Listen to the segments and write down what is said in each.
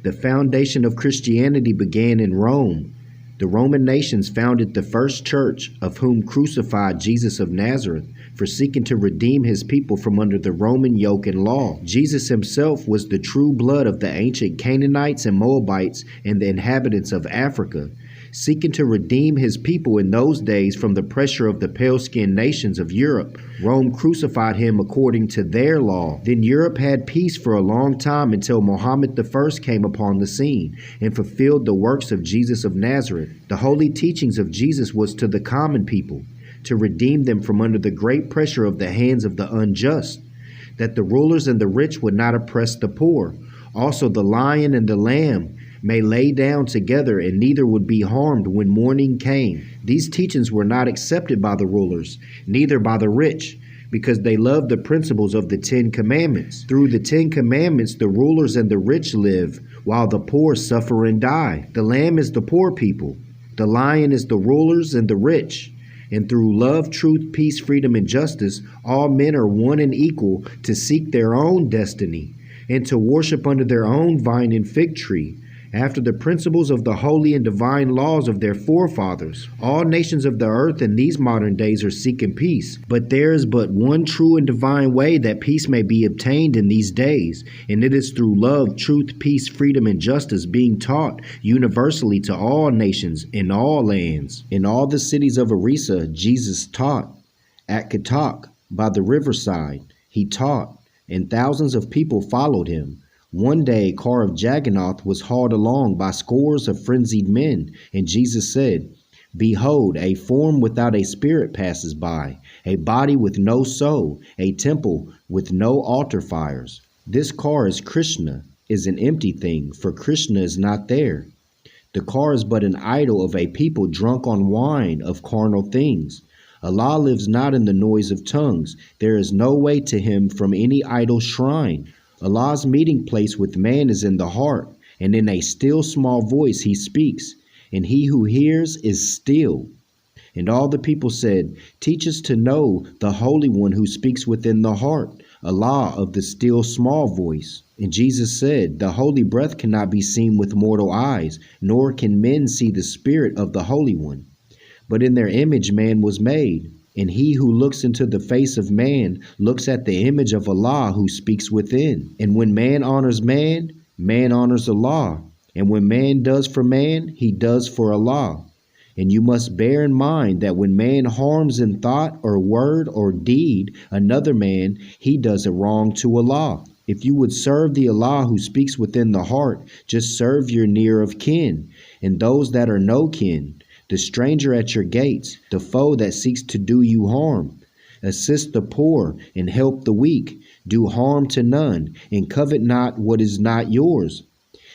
The foundation of Christianity began in Rome. The Roman nations founded the first church, of whom crucified Jesus of Nazareth for seeking to redeem his people from under the Roman yoke and law. Jesus himself was the true blood of the ancient Canaanites and Moabites and the inhabitants of Africa, seeking to redeem his people in those days from the pressure of the pale-skinned nations of Europe. Rome crucified him according to their law. Then Europe had peace for a long time until Muhammad I came upon the scene and fulfilled the works of Jesus of Nazareth. The holy teachings of Jesus was to the common people, to redeem them from under the great pressure of the hands of the unjust, that the rulers and the rich would not oppress the poor. Also the lion and the lamb may lay down together, and neither would be harmed when morning came. These teachings were not accepted by the rulers, neither by the rich, because they loved the principles of the 10 Commandments. Through the 10 Commandments, the rulers and the rich live, while the poor suffer and die. The lamb is the poor people. The lion is the rulers and the rich. And through love, truth, peace, freedom, and justice, all men are one and equal to seek their own destiny and to worship under their own vine and fig tree, after the principles of the holy and divine laws of their forefathers. All nations of the earth in these modern days are seeking peace, but there is but one true and divine way that peace may be obtained in these days, and it is through love, truth, peace, freedom, and justice being taught universally to all nations in all lands. In all the cities of Arisa, Jesus taught. At Katak, by the riverside, he taught, and thousands of people followed him. One day a car of Jagannath was hauled along by scores of frenzied men, and Jesus said, "Behold, a form without a spirit passes by, a body with no soul, a temple with no altar fires." This car is Krishna, is an empty thing, for Krishna is not there. The car is but an idol of a people drunk on wine of carnal things. Allah lives not in the noise of tongues. There is no way to him from any idol shrine. Allah's meeting place with man is in the heart, and in a still small voice he speaks, and he who hears is still. And all the people said, "Teach us to know the Holy One who speaks within the heart, Allah of the still small voice." And Jesus said, "The holy breath cannot be seen with mortal eyes, nor can men see the spirit of the Holy One. But in their image man was made. And he who looks into the face of man looks at the image of Allah who speaks within. And when man honors man, man honors Allah. And when man does for man, he does for Allah. And you must bear in mind that when man harms in thought or word or deed another man, he does a wrong to Allah. If you would serve the Allah who speaks within the heart, just serve your near of kin, and those that are no kin, the stranger at your gates, the foe that seeks to do you harm. Assist the poor and help the weak. Do harm to none, and covet not what is not yours.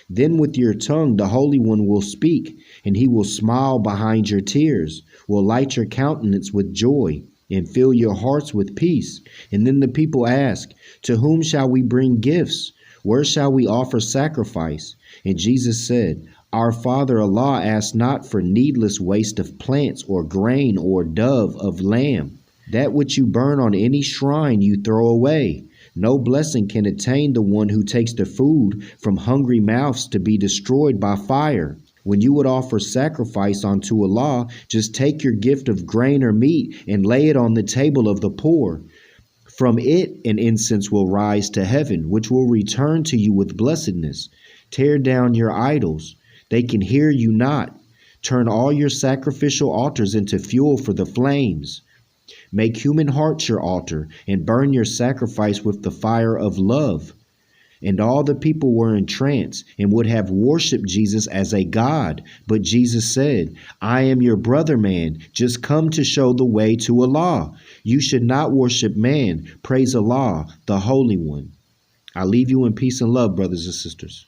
Then with your tongue the Holy One will speak, and he will smile behind your tears, will light your countenance with joy, and fill your hearts with peace. And then the people ask, "To whom shall we bring gifts? Where shall we offer sacrifice?" And Jesus said, "Our Father Allah asks not for needless waste of plants or grain or dove of lamb. That which you burn on any shrine you throw away. No blessing can attain the one who takes the food from hungry mouths to be destroyed by fire. When you would offer sacrifice unto Allah, just take your gift of grain or meat and lay it on the table of the poor. From it an incense will rise to heaven, which will return to you with blessedness. Tear down your idols. They can hear you not. Turn all your sacrificial altars into fuel for the flames. Make human hearts your altar, and burn your sacrifice with the fire of love." And all the people were entranced and would have worshipped Jesus as a god. But Jesus said, "I am your brother man, just come to show the way to Allah. You should not worship man. Praise Allah, the Holy One." I leave you in peace and love, brothers and sisters.